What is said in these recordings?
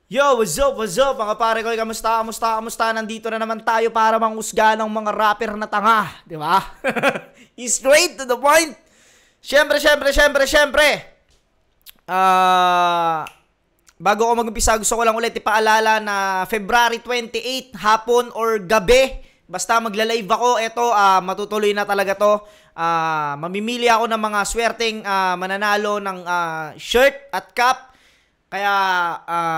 Yo, what's up, mga pare ko? Kamusta? Nandito na naman tayo para manghusga ng mga rapper na tanga, di ba? Straight to the point. Siyempre. Bago ako mag-umpisa, gusto ko lang ulit ipaalala na February 28, hapon or gabi, basta magla-live ako. Ito, matutuloy na talaga to. Mamimili ako ng mga swerteng mananalo ng shirt at cap. Kaya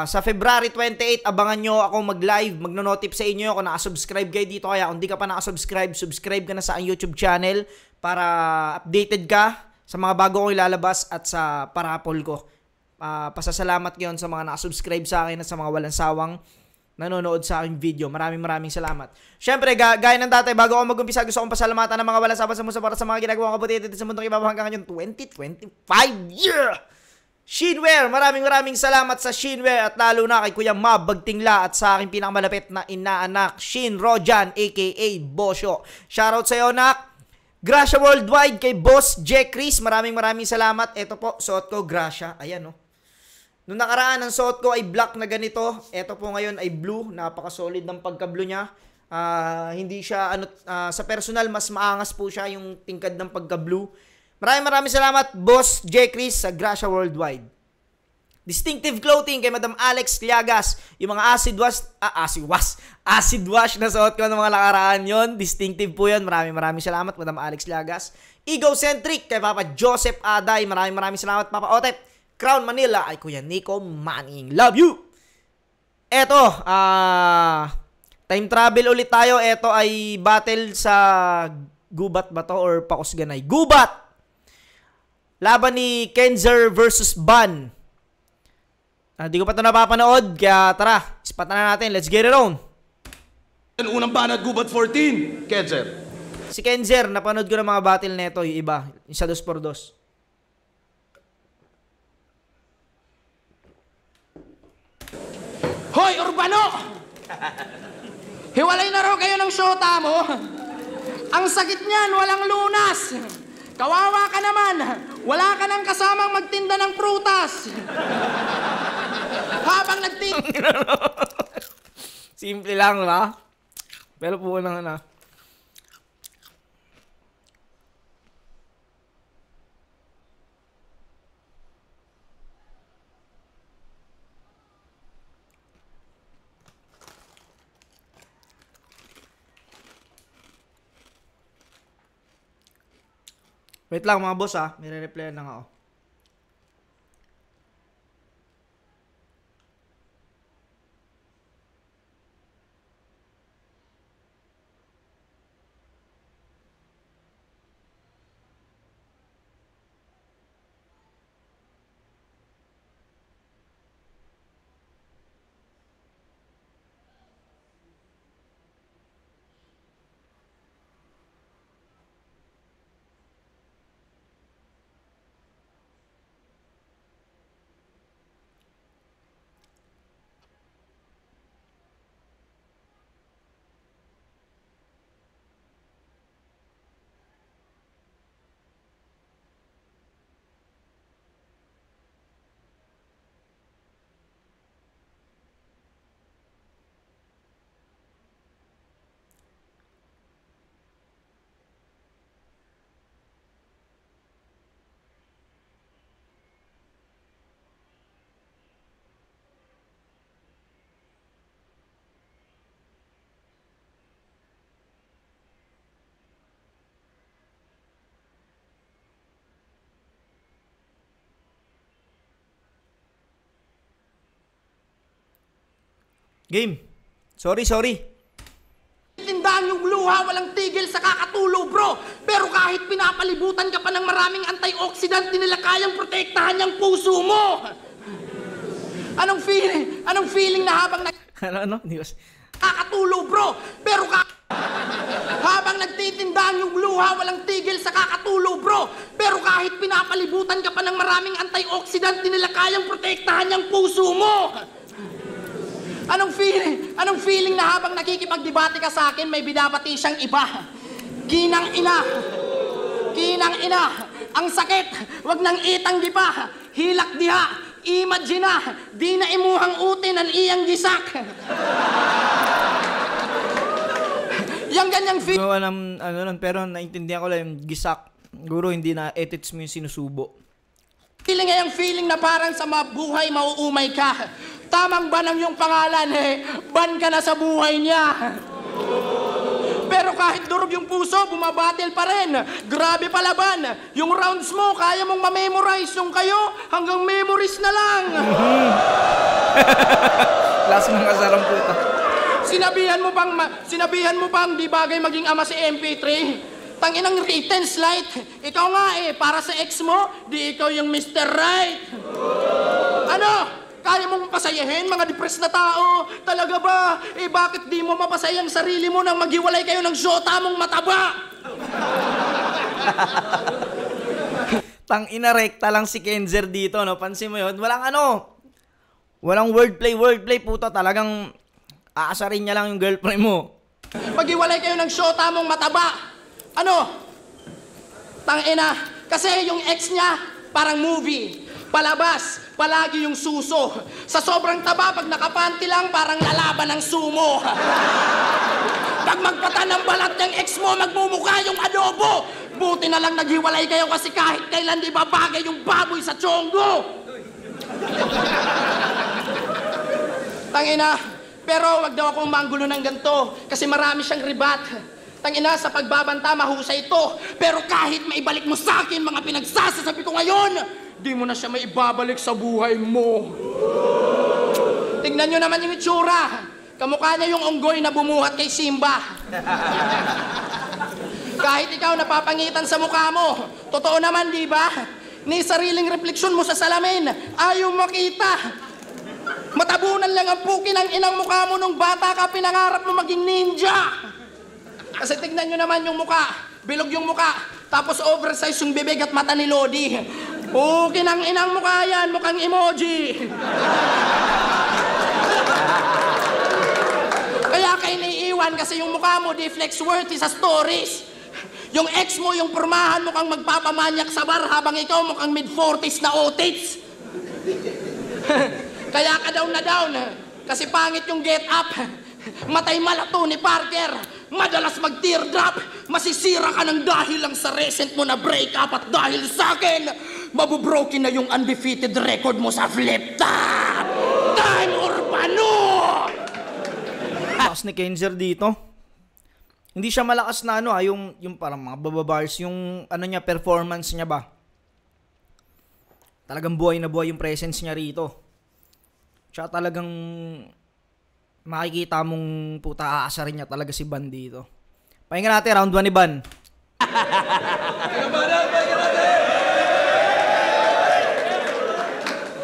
sa February 28, abangan nyo ako mag-live, magno-notif sa inyo kung nakasubscribe kayo dito. Kaya kung di ka pa nakasubscribe, subscribe ka na sa YouTube channel para updated ka sa mga bago kong ilalabas at sa parapol ko. Pasasalamat ngayon sa mga nakasubscribe sa akin at sa mga walang sawang nanonood sa aking video. Maraming salamat. Siyempre, gaya ng dati, bago ako mag-umpisa, gusto kong pasalamatan ng mga walang sawang sumusuporta sa mga ginagawang kabuti dito sa mundong ibabaw hanggang ngayon 2025. Yeah! Shinware, maraming salamat sa Shinware at lalo na kay Kuya Mab Bagtingla at sa aking pinakamalapit na inaanak, Shin Rojan aka Bosyo. Shoutout sa iyo, nak. Gracia Worldwide kay Boss J. Chris, maraming salamat. Ito po, suot ko, Gracia. Ayan, oh. Noong nakaraan, ang suot ko ay black na ganito. Ito po ngayon ay blue. Napaka-solid ng pagka-blue niya. Hindi siya, sa personal, mas maangas po siya yung tingkad ng pagka-blue. Maraming salamat, Boss J. Chris sa Gracia Worldwide. Distinctive clothing kay Madam Alex Liagas. Yung mga acid wash na suot ko ng mga nakaraan yon. Distinctive po yun. Maraming salamat, Madam Alex Liagas. Egocentric kay Papa Joseph Aday. Maraming salamat, Papa Otep. Crown Manila ay Kuya Nico Manning. Love you! Eto, time travel ulit tayo. Eto ay battle sa Gubat ba to or Pakusganay? Gubat! Laban ni Kenzer versus Ban. Di ko pa ito napapanood, kaya tara, ispatan na natin. Let's get it on. Unang banat, Gubat 14, Kenzer. Si Kenzer, napanood ko ng mga battle neto, yung iba, yung sa 2x2. Hoy, Urbano! Hiwalay na raw kayo ng syota mo. Ang sakit niyan, walang lunas. Kawawa ka naman. Wala ka nang kasamang magtinda ng prutas. Habang nagtinda... Simple lang, ba? Pero po na. Wait lang mga boss, may re-replyan lang ako. Game. Sorry. Tindahan yung luha, walang tigil sa kakatulo, bro. Pero kahit pinapalibutan ka pa ng maraming antioxidant, di nila kayang protektahan yung puso mo. Anong feeling na habang kakatulo, bro. Pero habang nagtitindahan yung luha, walang tigil sa kakatulo, bro. Pero kahit pinapalibutan ka pa ng maraming antioxidant, di nila kayang protektahan yung puso mo. Anong feeling na habang nakikipagdebate ka sa akin, may binabati siyang iba? Kinang ina, ang sakit, wag nang itanggi pa. Hilak diha, Imagine na, di na imuhang utin ang iyang gisak. Yang ganyang Hindi ko alam, ano nun, pero naintindihan ko lang yung gisak. Guro, hindi na edits mo yung sinusubo. feeling ay ang feeling na parang sa mabuhay mauumay ka. Tamang ban ang iyong pangalan, ban ka na sa buhay niya. Pero kahit durog yung puso, bumabatil pa rin. Grabe palaban. Yung rounds mo, kaya mong ma-memorize. Yung kayo, hanggang memories na lang. Last mga sarang puta. Sinabihan mo pang di bagay maging ama si MP3. Tanginang written slide. Ikaw nga para sa ex mo, di ikaw yung Mr. Right. Ano? Kaya mong pasayahin, mga depressed na tao? Talaga ba? Bakit di mo mapasaya ang sarili mo nang maghiwalay kayo ng syota mong mataba? Tangina, rekta lang si Kenzer dito, no? Pansin mo yun? Walang wordplay, puta. Talagang aasarin niya lang yung girlfriend mo. Maghiwalay kayo ng syota mong mataba. Ano? Tangina. Kasi yung ex niya, parang movie. Palabas, palagi yung suso. Sa sobrang taba, pag nakapanti lang, parang lalaban ng sumo. Pag magpata ng balat ng ex mo, magmumukha yung adobo. Buti na lang naghiwalay kayo kasi kahit kailan di babagay yung baboy sa tiyonggo. Tangina, pero wag daw akong manggulo ng ganito kasi marami siyang ribat. Tangina, sa pagbabanta, mahusay ito. Pero kahit maibalik mo sa akin mga pinagsasasabi ko ngayon, di mo na siya maibabalik sa buhay mo. Tignan nyo naman yung itsura. Kamukha niya yung unggoy na bumuhat kay Simba. Kahit ikaw napapangitan sa mukha mo, totoo naman, di ba? Ni sariling refleksyon mo sa salamin, ayaw makita. Matabunan lang ang puki ng inang mukha mo nung bata ka, pinangarap mo maging ninja. Kasi tignan nyo naman yung mukha, bilog yung mukha, tapos oversize yung bibig at mata ni Lodi. Puki ng inang mukha yan, mukhang emoji. Kaya kayo naiiwan kasi yung mukha mo di flex worthy sa stories. Yung ex mo, yung pormahan mukhang magpapamanyak sa bar habang ikaw mukhang mid-40s na otits. Kaya ka down na down kasi pangit yung get up. Matay malato ni Parker. Madalas mag-teardrop. Masisira ka ng dahil lang sa recent mo na breakup at dahil sa akin, mabubroken na yung undefeated record mo sa flip top. Time Urbano! Lakas ni Kenzer dito. Hindi siya malakas na yung parang mga bababars, yung niya, performance niya ba. Talagang buhay na buhay yung presence niya rito. Tsaka talagang makikita mong puta aasarin niya talaga si Ban dito. Pakinggan natin, round 1 ni Ban.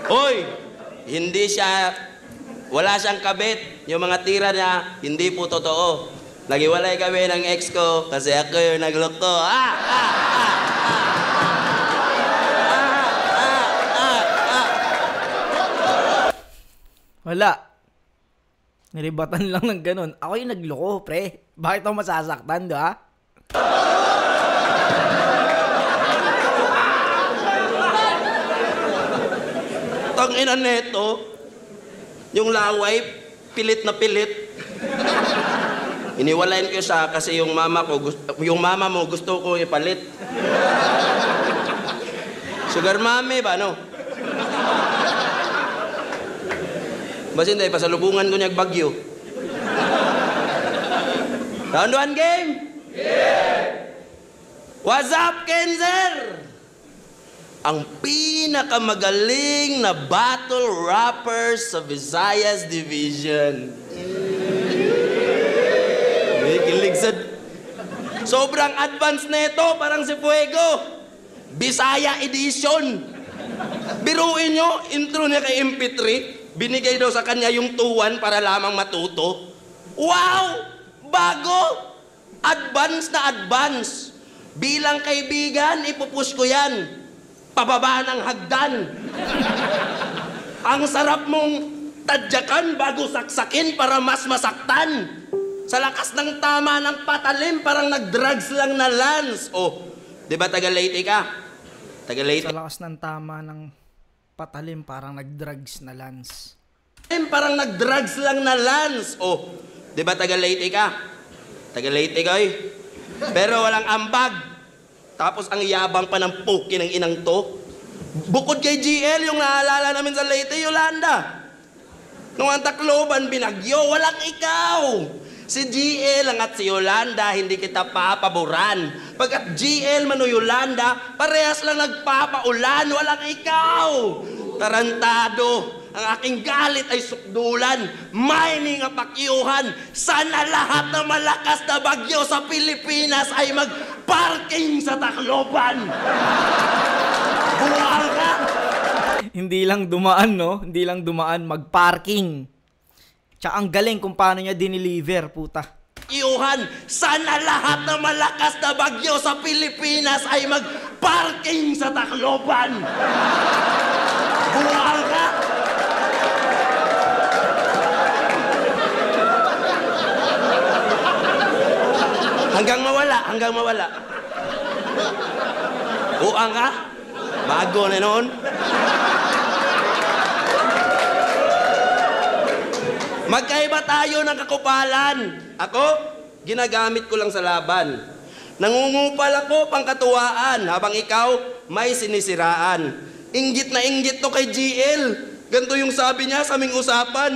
Hoy! Wala siyang kabit. Yung mga tira niya, hindi po totoo. Nagiwalay kami ng ex ko kasi ako yung nagloko. Wala. Niribatan lang ng ganun. Ako yung nagloko, pre. Bakit ako masasaktan, di ba? Tangina neto, yung laway, pilit na pilit. Iniwalayan ko siya kasi yung mama mo gusto ko ipalit. Sugar mommy ba, no? Basin tayo, pasalubungan ko niyag bagyo. Round 1 game? Yeah! What's up, Kenzer? Ang pinakamagaling na battle rapper sa Visayas Division. May kilig sa... Sobrang advance nito, parang si Fuego. Bisaya Edition. Biruin nyo, intro niya kay MP3. Binigay daw sa kanya yung 2-1 para lamang matuto. Wow! Bago! Advance na advance. Bilang kaibigan, ipupush ko yan. Pababa ng hagdan. Ang sarap mong tadyakan bago saksakin para mas masaktan. Sa lakas ng tama ng patalim, parang nag-drugs lang na Lance. Oh, di ba taga Leyte ka? Taga Leyte. Sa lakas ng tama ng Patalim parang nag-drugs na Lance. Parang nag-drugs lang na Lance. Oh, di ba taga Leyte ka? Taga Leyte ka eh. Pero walang ambag. Tapos ang yabang pa ng puki ng inang to. Bukod kay GL, yung naalala namin sa Leyte, Yolanda. Nung ang Tacloban, binagyo, walang ikaw. Si GL lang at si Yolanda, hindi kita papaboran. Pagkat GL man o Yolanda, parehas lang nagpapaulan, walang ikaw. Tarantado. Ang aking galit ay sukdulan, mining ang pakyuhan. Sana lahat na malakas na bagyo sa Pilipinas ay mag-parking sa Tacloban. Buwal ka! Hindi lang dumaan, no? Hindi lang dumaan, mag-parking. Tsaka ang galing kung paano niya dineliver, puta. Pakyuhan, sana lahat na malakas na bagyo sa Pilipinas ay mag-parking sa Tacloban. Buwal ka! Hanggang mawala. Uang ka? Bago na noon. Magkaiba tayo ng kakupalan. Ako, ginagamit ko lang sa laban. Nangungupal ako pangkatuwaan habang ikaw may sinisiraan. Inggit na inggit to kay GL. Ganito yung sabi niya sa aming usapan.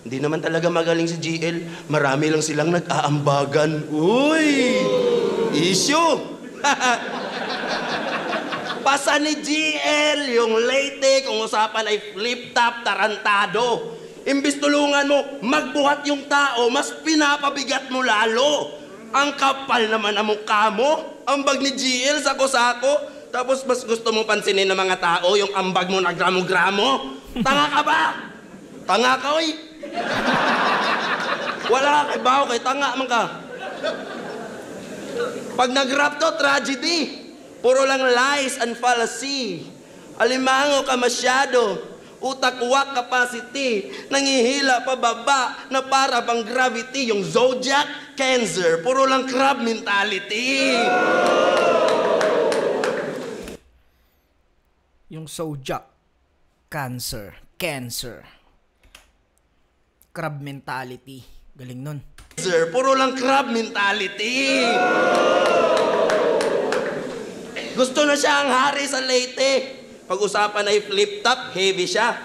Hindi naman talaga magaling si GL. Marami lang silang nag-aambagan. Uy! Issue! Pasa ni GL yung Leyte kung usapan ay flip-top tarantado. Imbis tulungan mo, magbuhat yung tao, mas pinapabigat mo lalo. Ang kapal naman ang mukha mo. Ambag ni GL, sako-sako. Tapos mas gusto mo pansinin ng mga tao yung ambag mo na gramo-gramo. Tanga ka ba? Tanga ka, oy. Wala kay baho kay tanga man ka. Pag nag-rap to, tragedy. Puro lang lies and fallacy. Alimango ka masyado. Utak-wak capacity. Nangihila pababa na para bang gravity. Yung zodiac, Cancer. Puro lang crab mentality. Yung zodiac, Cancer. Crab mentality. Galing nun. Sir, puro lang crab mentality. Gusto na siya ang hari sa Leyte. Pag-usapan ay flip-top, heavy siya.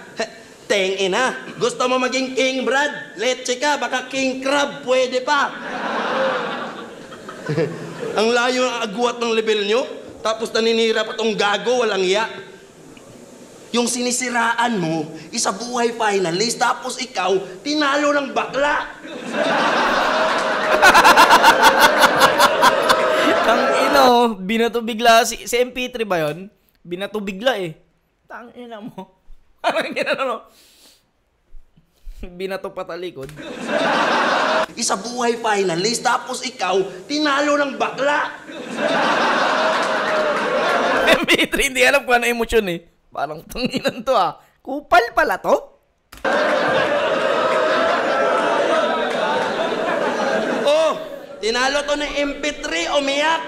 Teng ina. Gusto mo maging king Brad? Leche ka, baka king crab, pwede pa. Ang layo ng agwat ng level nyo. Tapos naninira pa tong gago, walang iya. Yung sinisiraan mo, isa buhay finalist, tapos ikaw, tinalo ng bakla. Tangina, binato bigla si MP3 ba yun? Binato bigla eh. Tangina mo. Parang ginano. Binato patalikod. Isa buhay finalist, tapos ikaw, tinalo ng bakla. MP3, hindi alam kung ano emosyon eh. Parang tanginan to ah. Kupal pala to? Oh, tinalo to ng MP3, umiyak.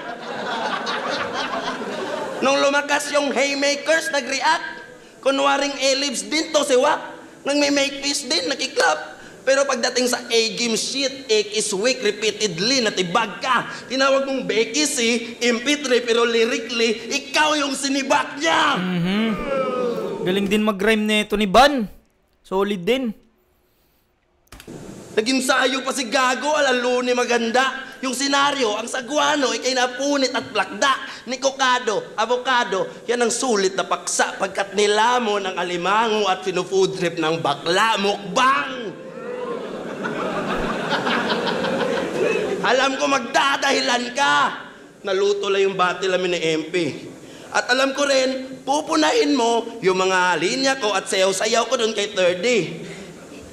Nung lumakas yung haymakers, nag-react. Kunwaring A-libs din to si Wak. Nang may make peace din, nakiklap. Pero pagdating sa A-game shit, is weak repeatedly, natibag ka. Tinawag mong Becky si MP3, pero lyrically, ikaw yung sinibak niya. Galing din mag-rhyme nito ni Ban. Solid din. Naging sayo pa si Gago, alalo ni maganda. Yung senaryo, ang saguano, ikay napunit at plakda. Ni Kokado, avocado, yan ang sulit na paksa pagkat nilamon ng alimango at finu-food trip ng bakla. Mukbang! Alam ko magdadahilan ka. Naluto lang yung battle namin ni MP. At alam ko rin, pupunahin mo yung mga linya ko at sayaw-sayaw ko doon kay 30.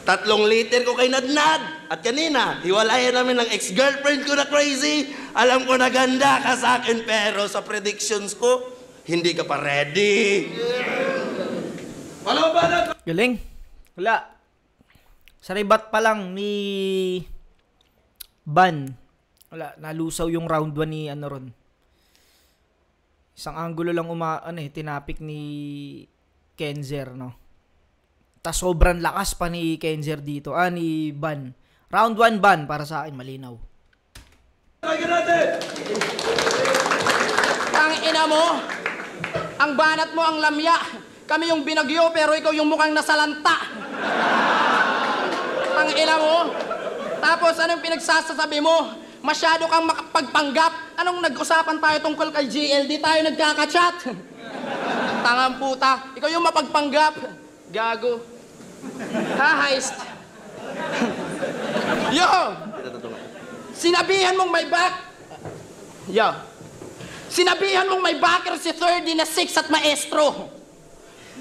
3 liter ko kay Nadnad. At kanina, hiwalayan namin ng ex-girlfriend ko na crazy. Alam ko na ganda ka sa akin, pero sa predictions ko, hindi ka pa ready. Galing. Wala. Sa ribat pa lang ni Ban. Wala, nalusaw yung round 1 ni ano ron. Isang angulo lang tinapik ni Kenzer, no? Tas sobrang lakas pa ni Kenzer dito. Ni Ban. Round 1 Ban para sa akin, malinaw. Ang ina mo, ang banat mo ang lamya. Kami yung binagyo pero ikaw yung mukhang nasalanta. Ang ina mo. Tapos anong pinagsasasabi mo? Masyado kang makapagpanggap. Anong nag-usapan tayo tungkol kay GL? Di tayo nagkakachat. Tangang puta. Ikaw yung mapagpanggap. Gago. Ha-heist. Yo! Sinabihan mong may back... Yo. Sinabihan mong may backer si 30 na 6 at maestro.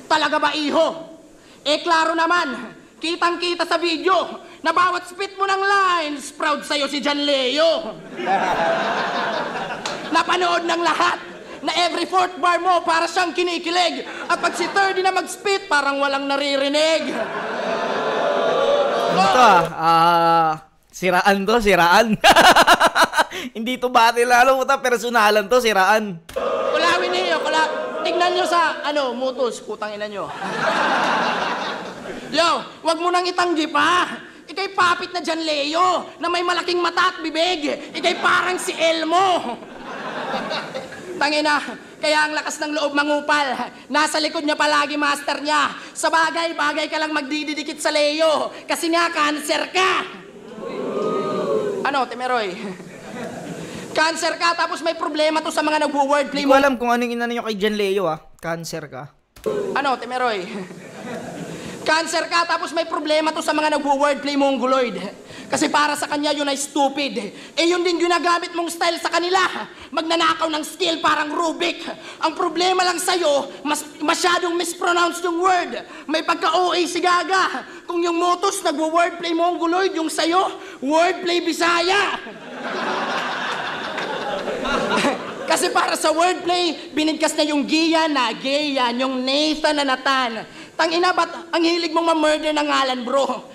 Talaga ba, iho? Klaro naman. Kitang-kita sa video na bawat spit mo ng lines, proud sa'yo si John Leo. Napanood ng lahat na every fourth bar mo para siyang kinikilig. At pag si 30 na mag-spit, parang walang naririnig. Ito siraan to, siraan. Hindi to battle, lalo mo ta, personalan to, siraan. Kulawin niyo, tignan nyo sa, mutos, putang ina nyo. Yo, wag mo nang itanggi pa. Ika'y papit na John Leo, na may malaking mata at bibig. Ika'y parang si Elmo. Tangina, kaya ang lakas ng loob mangupal. Nasa likod niya palagi master niya. Sa bagay ka lang magdididikit sa Leo. Kasi nga, cancer ka. Temeroy? Cancer ka, tapos may problema to sa mga nagwo-wordplay Hindi ko mo. alam kung anong inano nyo kay John Leo, Cancer ka. Temeroy? Cancer ka, tapos may problema to sa mga nagwo-wordplay mongoloid. Kasi para sa kanya, yun ay stupid. Yun din ginagamit mong style sa kanila. Magnanakaw ng skill parang Rubik. Ang problema lang sa'yo, masyadong mispronounced yung word. May pagka-OA si Gaga. Kung yung motos nagwo-wordplay mongoloid, yung sa'yo, wordplay Bisaya. Kasi para sa wordplay, binigkas na yung Gian na Gayan, yung Nathan na Natan. Tangina, ba't ang hilig mong ma-murder ng ngalan, bro?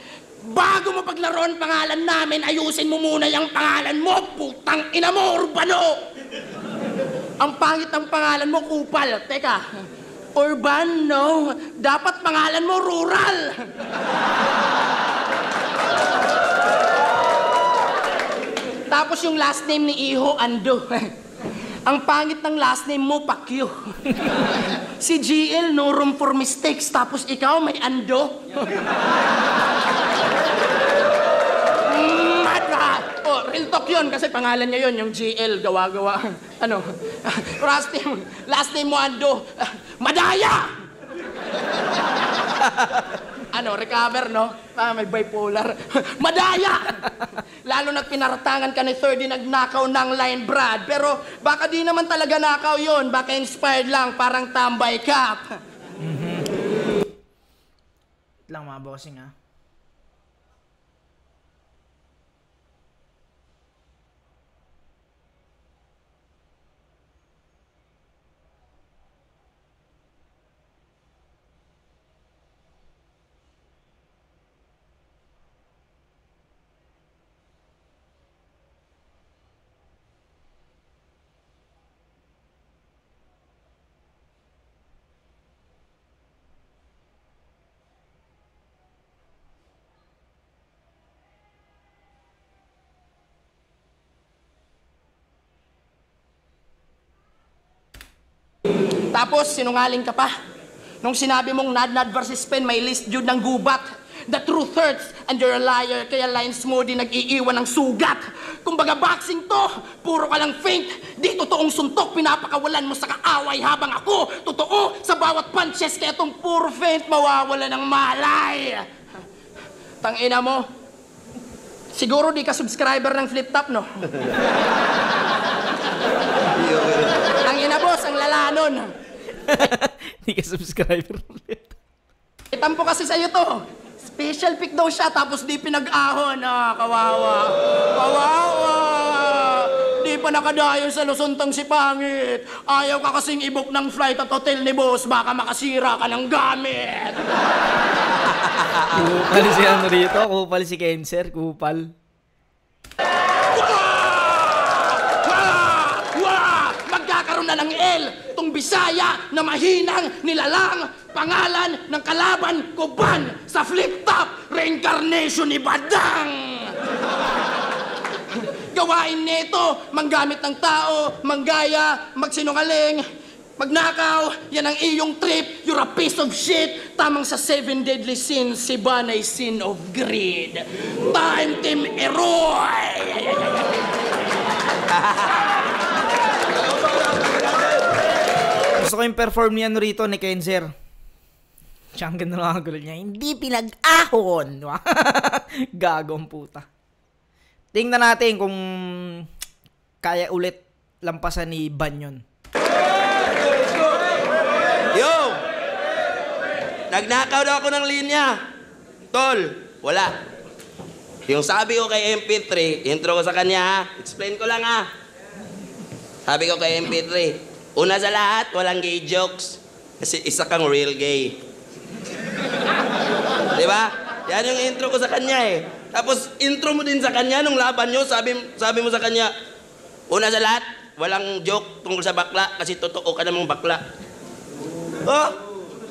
Bago mo paglaruan pangalan namin, ayusin mo muna yung pangalan mo, putang ina mo, Urbano! Ang pangit ng pangalan mo, Kupal. Teka, Urban, no? Dapat pangalan mo, Rural! Tapos yung last name ni Iho, Ando. Ang pangit ng last name mo, Pacquiao. Si GL, no room for mistakes. Tapos ikaw, may Ando. Real talk yun, kasi pangalan niya yun, yung GL, gawa-gawa. Last name mo, Ando. Madaya! Recover, no? May bipolar. Madaya! Lalo na't pinaratangan ka ni 30 nagnakaw ng line, Brad. Pero baka di naman talaga nakaw yun. Baka inspired lang, parang tambay cap. Lang mga bossing, Tapos, sinungaling ka pa. Nung sinabi mong Nad versus Pen, may list Jude ng gubat. The truth hurts and you're a liar, kaya lines mo di nag-iiwan ng sugat. Kumbaga boxing to, puro ka lang feint. Di totoong suntok, pinapakawalan mo sa kaaway habang ako. Totoo, sa bawat punches, kaya tong puro feint, mawawala ng malay. Tangina mo, siguro di ka subscriber ng Flip Top, no? Tangina boss, ang lala nun. Hindi ka subscriber ulit. Itampo kasi sa'yo to. Special pick daw siya, tapos di pinag-ahon. Kawawa. Kawawa. Di pa nakadayo sa Luzon tong si Pangit. Ayaw ka kasing i-book ng flight at hotel ni boss, baka makasira ka ng gamit. Kupal si rito, kupal si Cancer, kupal. Magkakaroon na ng L, tong Bisaya na mahinang, nilalang, pangalan ng kalaban ko ban sa flip-top reincarnation ni Badang. Gawain nito, manggamit ng tao, manggaya, magsinungaling, magnakaw, yan ang iyong trip, you're a piece of shit. Tamang sa 7 deadly sins, si Ban ay sin of greed. Time Team Eroy! Gusto ko yung perform niya rito ni Kenzer. Siya ang ganda ng gulo niya. Hindi pinag-ahon. Gagong puta. Tingnan natin kung kaya ulit lampasan ni Ban yun. Yo! Nagnakaw daw ako ng linya. Tol, wala. Yung sabi ko kay MP3, intro ko sa kanya ha. Explain ko lang ha. Sabi ko kay MP3, una sa lahat, walang gay jokes. Kasi isa kang real gay. Diba? Yan yung intro ko sa kanya eh. Tapos intro mo din sa kanya nung laban nyo, sabi mo sa kanya, una sa lahat, walang joke tungkol sa bakla kasi totoo ka namang bakla.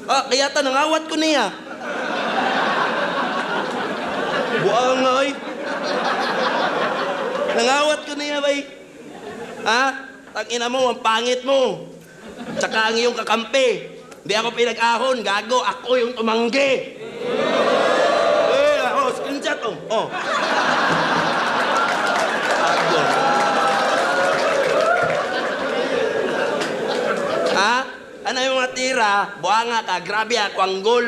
Kaya nangawat ko niya. Buang nga ay. Nangawat ko niya bay. Tangina mo, ang pangit mo. Tsaka ang iyong kakampi. Hindi ako pinag-ahon, gago. Ako yung tumanggi. Screenshot oh. Ano yung mga tira? Buanga ka, grabe ako ang gol.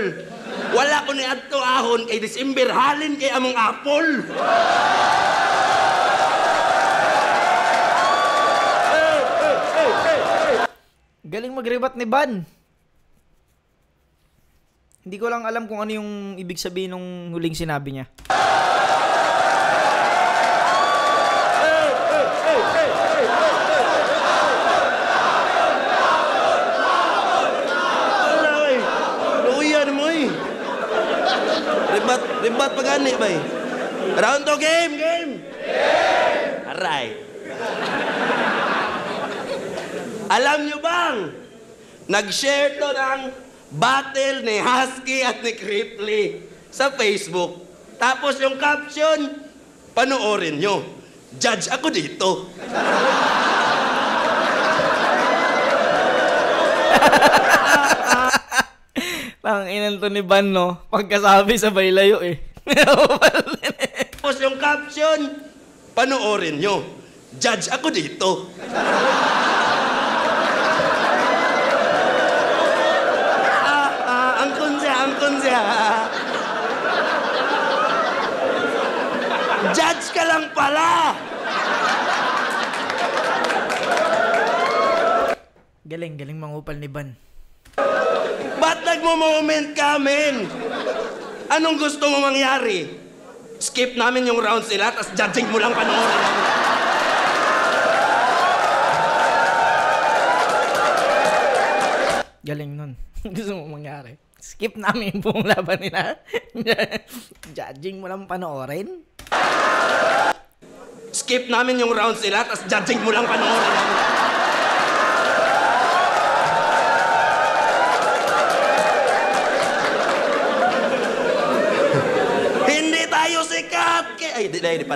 Wala ko ni adto ahon kay December, halin kay among apple. Galing mag-rebat ni Ban. Hindi ko lang alam kung ano yung ibig sabihin ng huling sinabi niya. Ribat pagani ba eh? Round to game! Aray. Alam nyo bang, nag-share to ng battle ni Husky at ni Cripply sa Facebook. Tapos yung caption, panoorin nyo. Judge ako dito. Ang inan to ni Ban, no? Pagkasabi sabay layo eh. Tapos yung caption, panoorin nyo. Judge ako dito. Angkon siya. Judge ka lang pala. Galing mangupal ni Ban. Ba't nagmo-moment ka, men? Anong gusto mo mangyari? Skip namin yung rounds nila, tapos judging mo lang panoorin. Galing nun. Gusto mo mangyari. Skip namin yung buong laban nila. Judging mo lang panoorin. Skip namin yung rounds nila, tapos judging mo lang panoorin. Ay, di pa.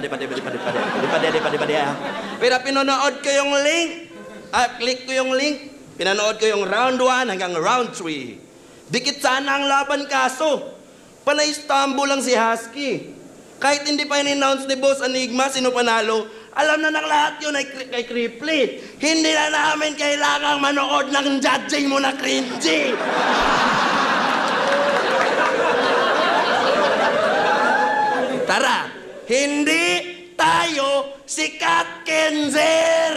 Pero pinanood ko yung link. Click ko yung link. Pinanood ko yung round 1 hanggang round 3. Dikit sana ang laban kaso. Panay-stumble lang si Husky. Kahit hindi pa in-announce ni Boss Enigma sino panalo, alam na ng lahat yun ay kay Cripply. Hindi na namin kailangang manood ng judging mo na cringy. Tara! Hindi tayo sikat, Kenzer!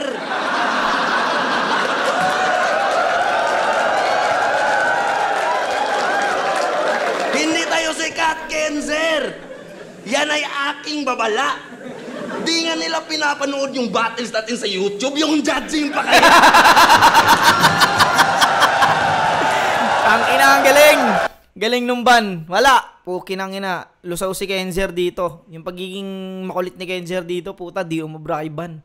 Hindi tayo sikat, Kenzer! Yan ay aking babala. Di nga nila pinapanood yung battles natin sa YouTube, yung judging pa kayo. Ang ina, ang galing! Galing nung Ban. Wala. Pukin ang ina. Lusaw si Kenzer dito. Yung pagiging makulit ni Kenzer dito, puta, di umubra kay Ban.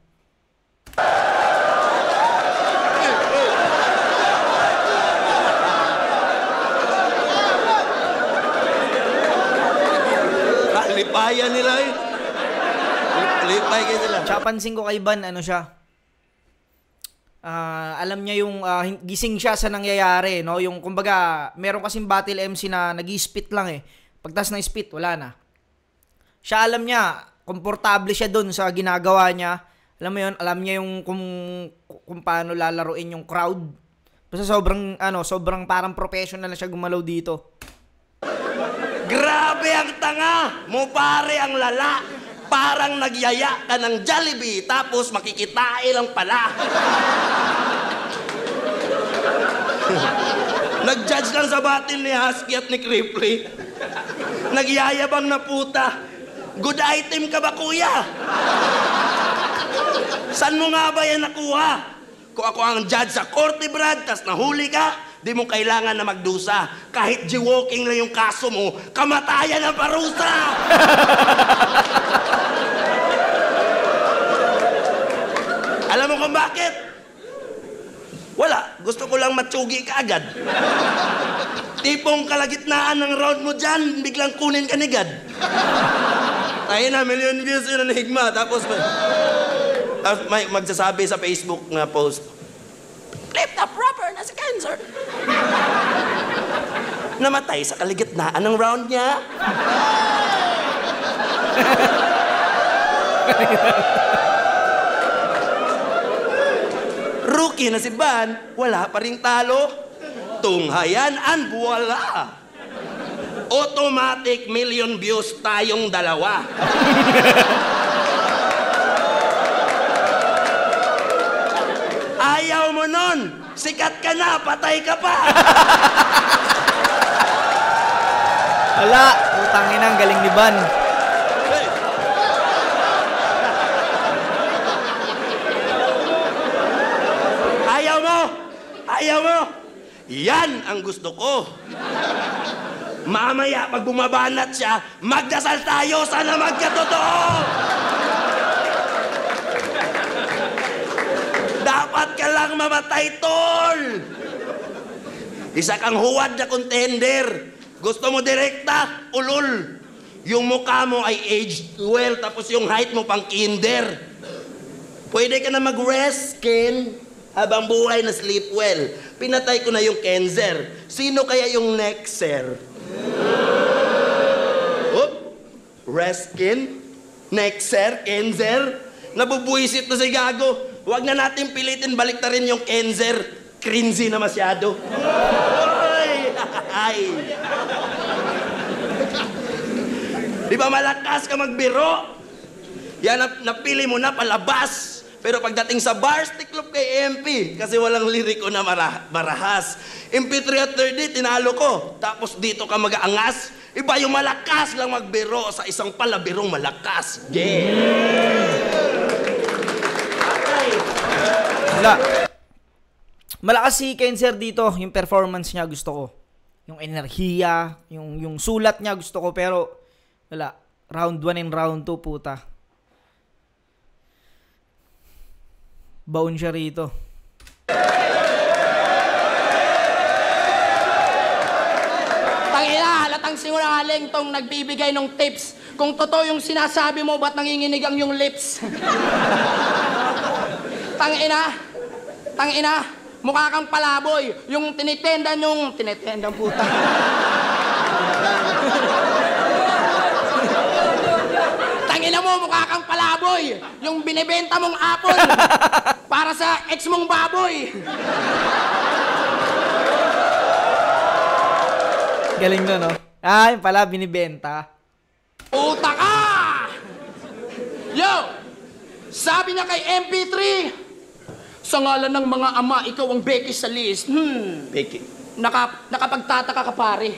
Lipayan nila eh. Lipay kayo nila. Tsaka pansin ko kay Van, ano siya, alam niya yung gising siya sa nangyayari, no? Yung kumbaga, meron kasing battle MC na nag-spit lang eh. Pagtas ng spit, wala na. Siya alam niya, komportable siya dun sa ginagawa niya. Alam mo yun, alam niya yung kung paano lalaruin yung crowd. Basta sobrang parang professional na siya gumalaw dito. Grabe ang tanga! Mo pare ang lala! Parang nagyaya ka ng Jollibee, tapos makikitain lang pala. Nag-judge lang sa batil ni Husky at ni Cripply. Nagyayabang na puta. Good item ka ba, kuya? Saan mo nga ba yan nakuha? Kung ako ang judge sa korte, Brad, tas nahuli ka, di mo kailangan na magdusa. Kahit jaywalking lang yung kaso mo, kamatayan ang parusa! Alam mo kung bakit? Wala. Gusto ko lang matsugi ka agad. Tipong kalagitnaan ng round mo dyan, biglang kunin ka ni God. Tayo na, million views yun ang higma. Tapos may magsasabi sa Facebook na post, flip the proper na si Cancer. Namatay sa kalagitnaan ng round niya. Rookie na si Van, wala pa ring talo. Tunghayan an buwala. Automatic million views tayong dalawa. Ayaw mo nun. Sikat ka na, patay ka pa. Wala, utangin ang galing ni Van. Ayaw mo. Ayaw mo. Yan ang gusto ko. Mamaya, pag bumabanat siya, magdasal tayo, sana magkatotoo! Dapat ka lang mamatay, tol! Isa kang huwad na contender. Gusto mo direkta, ulol. Yung mukha mo ay aged well, tapos yung height mo pang kinder. Pwede ka na mag-rest, Ken. Habang buhay na sleep well. Pinatay ko na yung Kenzer. Sino kaya yung Nexer? Reskin? Nexer? Kenzer? Nabubuisit na si Gago. Huwag na natin pilitin, balik na rin yung Kenzer. Cringy na masyado. Ay! Di ba malakas ka magbiro? Yan, napili mo na palabas. Pero pagdating sa bars, tiklop kay MP. Kasi walang liriko na marahas. MP3 at 30, tinalo ko. Tapos dito ka mag-aangas. Iba yung malakas lang magbiro sa isang palabirong malakas. Yeah! Okay. Wala. Malakas si Kenzer dito. Yung performance niya gusto ko. Yung enerhiya, yung sulat niya gusto ko. Pero wala. Round 1 and round 2, puta. Baon siya rito. Tangina, halatang sinungaling tong nagbibigay ng tips. Kung totoo yung sinasabi mo, ba't nanginginig ang yung lips? Tangina, mukha kang palaboy. Yung tinitendang puta. Tangina mo, mukha kang palaboy. Yung binibenta mong apple para sa ex mong baboy. Galing na, no? Ah, yun pala, binibenta. Puta ka! Yo! Sabi niya kay MP3, sa ngalan ng mga ama, ikaw ang Becky sa list. Becky. Nakapagtataka ka, pare.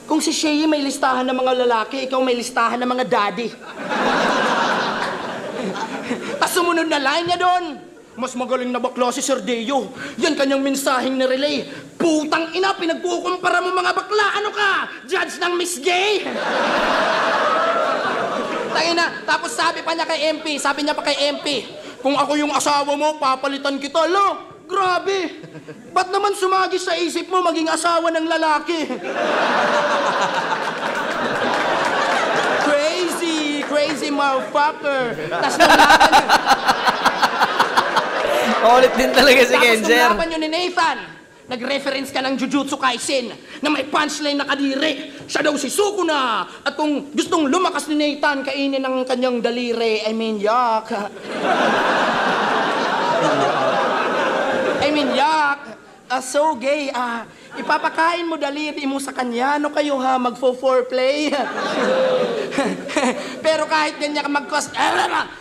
Kung si Shea may listahan ng mga lalaki, ikaw may listahan ng mga daddy. Tas sumunod na line niya doon. Mas magaling na bakla si Sir Deo. Yan kanyang mensaheng nirelay. Putang ina, pinagkukumpara mo mga bakla. Ano ka? Judge ng Miss Gay? Tangina, tapos sabi niya pa kay MP, kung ako yung asawa mo, papalitan kita. Lo, grabe. Ba't naman sumagi sa isip mo maging asawa ng lalaki? Crazy. motherfucker. Tas nung laban yun, Ulit din talaga si tapos nung Kenzer. laban yun ni Nathan, nag-reference ka ng Jujutsu Kaisen na may punchline na kadiri. Siya daw si Sukuna. At kung gustong lumakas ni Nathan, kainin ng kanyang daliri. I mean, yak. So gay. Ipapakain mo daliri mo sa kanya. Ano kayo ha? Magfo-foreplay? Pero kahit ganyan ka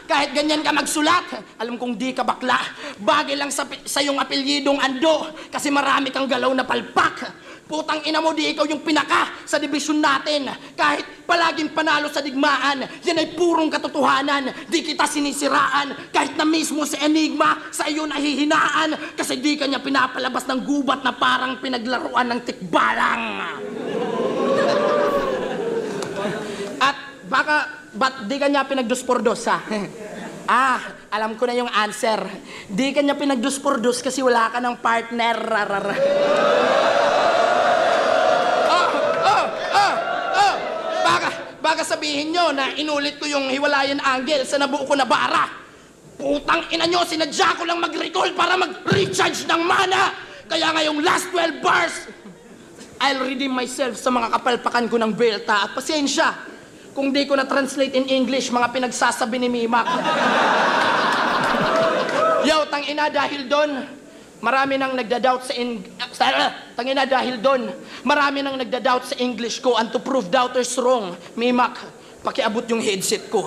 kahit ganyan ka magsulat, alam kong di ka bakla. Bagay lang sa iyong apelyidong Ando kasi marami kang galaw na palpak. Putang ina mo, di ikaw yung pinaka sa dibisyon natin. Kahit palaging panalo sa digmaan, yan ay purong katotohanan. Di kita sinisiraan. Kahit na mismo si Enigma, sa iyo nahihinaan. Kasi di kanya pinapalabas ng gubat na parang pinaglaruan ng tikbalang. At ba't di kanya pinagduspordos, ha? Alam ko na yung answer. Di kanya pinagduspordos kasi wala ka ng partner. Baka sabihin nyo na inulit ko yung hiwalayan angle sa nabuo ko na bara. Putang ina nyo, sinadya ko lang mag-recall para mag-recharge ng mana. Kaya ngayong last 12 bars, I'll redeem myself sa mga kapalpakan ko ng Belta. At pasensya, kung di ko na-translate in English, mga pinagsasabi ni Mimak. Yo, tang ina, dahil doon, marami nang nagda-doubt sa tangina dahil doon, marami nang nagda-doubt sa English ko, and to prove doubters wrong, Mimak, pakiabot yung headset ko.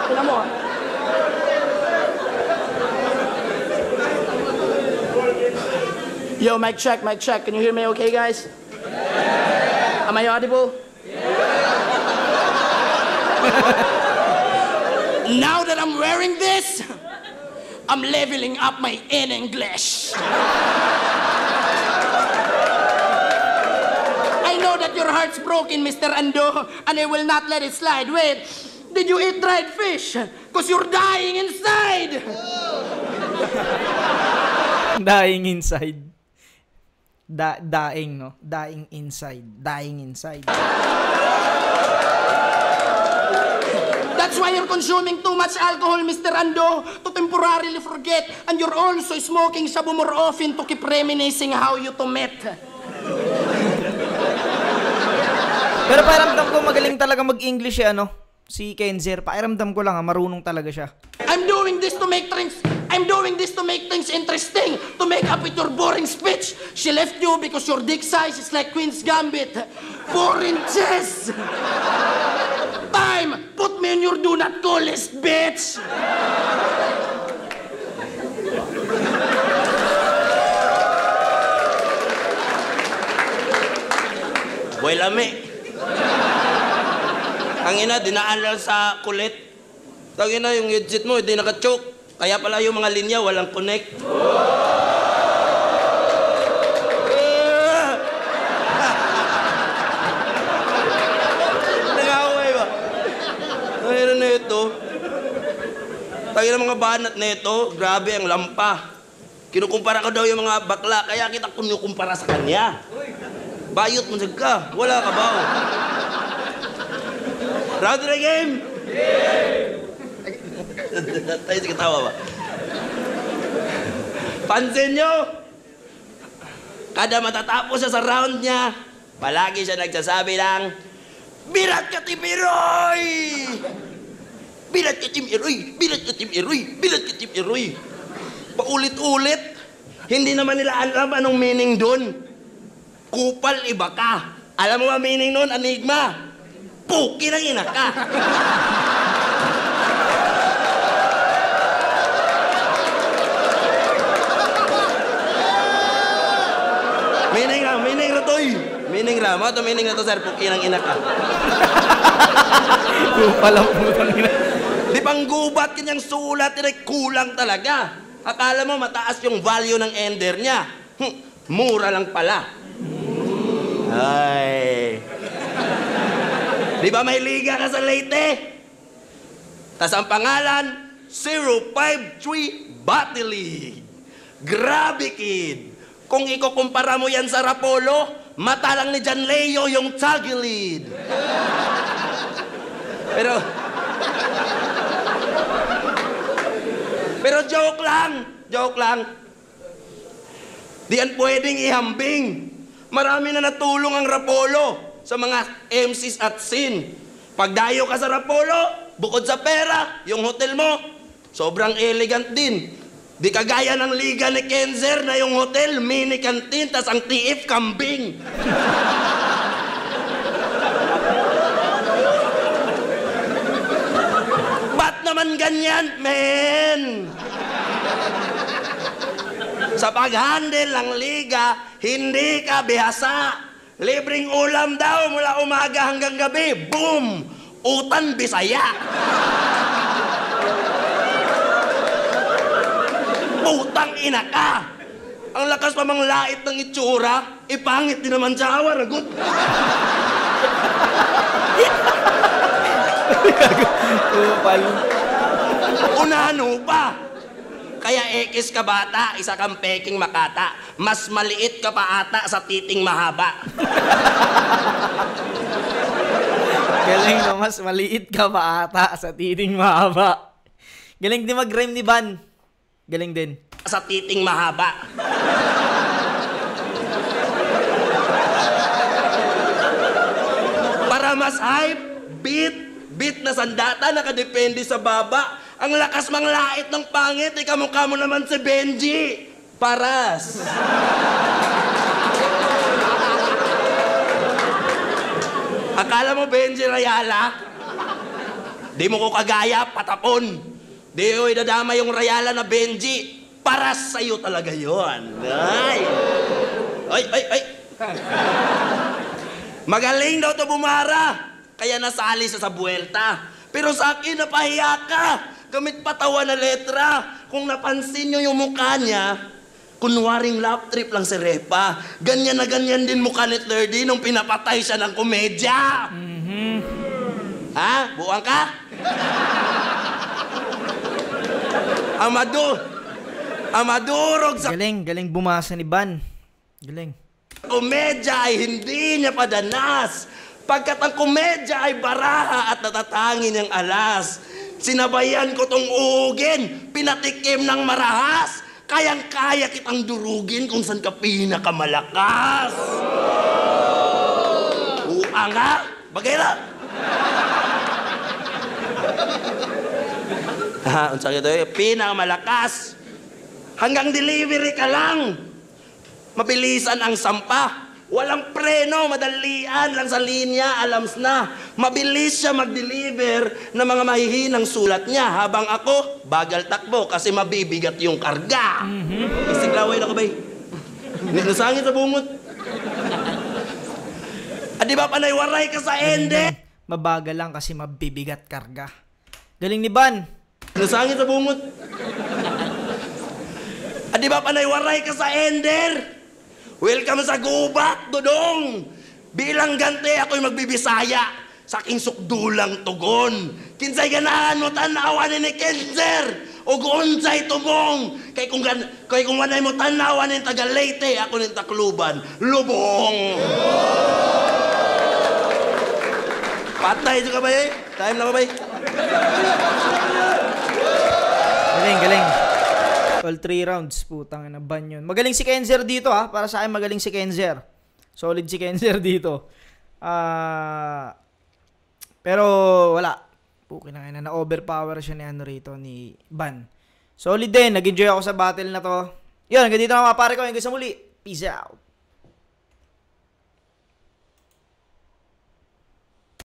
Tignan mo, Yo, mic check, mic check. Can you hear me okay, guys? Am I audible? Now that I'm wearing this, I'm leveling up my English. I know that your heart's broken, Mr. Ando, and I will not let it slide. Wait, did you eat dried fish? Because you're dying inside. Dying inside. Dying, no? Dying inside. Dying inside. That's why you're consuming too much alcohol, Mr. Ando, to temporarily forget. And you're also smoking shabu more often to keep reminiscing how you to met. Pero pakiramdam ko magaling talaga mag-English ano? Si Kenzer. Pakiramdam ko lang marunong talaga siya. I'm doing this to make things interesting, to make up with your boring speech. She left you because your dick size is like Queen's Gambit. 4 inches. Time! Put me in your do not call list, bitch! Boy lami. Ang ina, dinaan lang sa kulit. Tangina, yung headset mo, hindi naka-choke. Kaya pala yung mga linya, walang connect. Nangaway ba? Mayroon na ito. Tangina mga banat na ito, grabe ang lampa. Kinukumpara ko daw yung mga bakla, kaya kita kinukumpara sa kanya. Bayot mo ka, wala ka ba? Round to the game! Tayo si katawa ba? Pansin nyo! Kada matatapos siya sa round niya, palagi siya nagsasabi ng Birat ka, Team Eroy! Birat ka, Team Eroy! Birat ka, Team Eroy! Birat ka, Team Eroy! Paulit-ulit. Hindi naman nila alam anong meaning doon. Kupal iba ka. Alam mo ba meaning noon, Enigma? Puki ng ina ka. Meaning na to eh. Meaning na. Mga to meaning na to, sir. Puki ng ina ka. Palang putang ina. Di pang gubat kanyang sulat, kulang talaga. Akala mo mataas yung value ng ender niya. Mura lang pala. Ay. Di ba may liga ka sa Leyte? Tas ang pangalan, 053 Battle League. Grabe, kid. Kung ikukumpara mo yan sa Rapolo, mata lang ni John Leo yung tagilid. Pero joke lang. Di yan pwedeng ihambing. Marami na natulong ang Rapolo sa mga MCs at scene. Pagdayo ka sa Rapolo, bukod sa pera, yung hotel mo, sobrang elegant din. Di kagaya ng liga ni Kenzer na yung hotel, mini canteen, tas ang TF kambing. Ba't naman ganyan, men? Sa pag-handle ng liga, hindi ka bihasa. Libreng ulam daw mula umaga hanggang gabi. Boom! Utan Bisaya. Putang ina ka! Ang lakas pa mang lait ng itsura, ipangit din naman sa awa, ragot. Unano pa? Kaya ekis ka bata, isa kang peking makata. Mas maliit ka pa ata sa titing mahaba. Galing no, mas maliit ka pa ata sa titing mahaba. Galing din mag-rhyme ni Van. Galing din. Sa titing mahaba. Para mas hype, beat na sandata, nakadepende sa baba. Ang lakas mang lait ng pangit, kamukha mo naman si Benji. Paras. Akala mo Benji Rayala? Di mo ko kagaya, patapon. Di ko idadama yung Rayala na Benji. Paras sa'yo talaga yon. Ay. Magaling daw to bumara. Kaya nasali sa buwelta. Pero sa akin, napahiya ka. Gamit patawa na letra. Kung napansin nyo yung mukha niya, kunwaring lap trip lang si Repa. Ganyan na ganyan din mukha ni Lerdy nung pinapatay siya ng komedya. Ha? Buwang ka? Amadurog sa Galing bumasa ni Van. Galing. komedya ay hindi niya padanas. Pagkat ang komedya ay baraha at natatangin niyang alas. Sinabayan ko tong ugin, pinatikim ng marahas. Kayang-kaya kitang durugin kung saan ka pinakamalakas. Nga, bagay na. Ang sakit ito, pinakamalakas. Hanggang delivery ka lang. Mabilisan ang sampa. Walang preno, madalian lang sa linya, alams na. Mabilis siya mag-deliver ng mga mahihinang sulat niya. Habang ako, bagal takbo kasi mabibigat yung karga. Isiglaway na ko, bay. Nasangit sa bungot. Di ba panay-waray ka sa ende? Mabagal lang kasi mabibigat karga. Galing ni Van. Nasangit sa bungot. Di ba panay-waray ka sa ender? Welcome sa gubat, Dodong! Bilang gante ako'y magbibisaya sa aking sukdulang tugon. Kinsay ganahan mo tanawan ni Kenzer o guunsay tumong. Kay kung wanay mo tanawan ni Tagalete, ako ni Tacloban, lubong! Patay ito ka ba eh? Time na ba ba eh? Galing. All 3 rounds, putang ina, ban yun. Magaling si Kenzer dito ha. Para sa akin magaling si Kenzer. Solid si Kenzer dito. Pero wala. Pukin na overpower siya ni ano rito, ni Van. Solid din. Nag-enjoy ako sa battle na to. Yun, hanggang dito na mga pare ko. Hanggang sa muli. Peace out.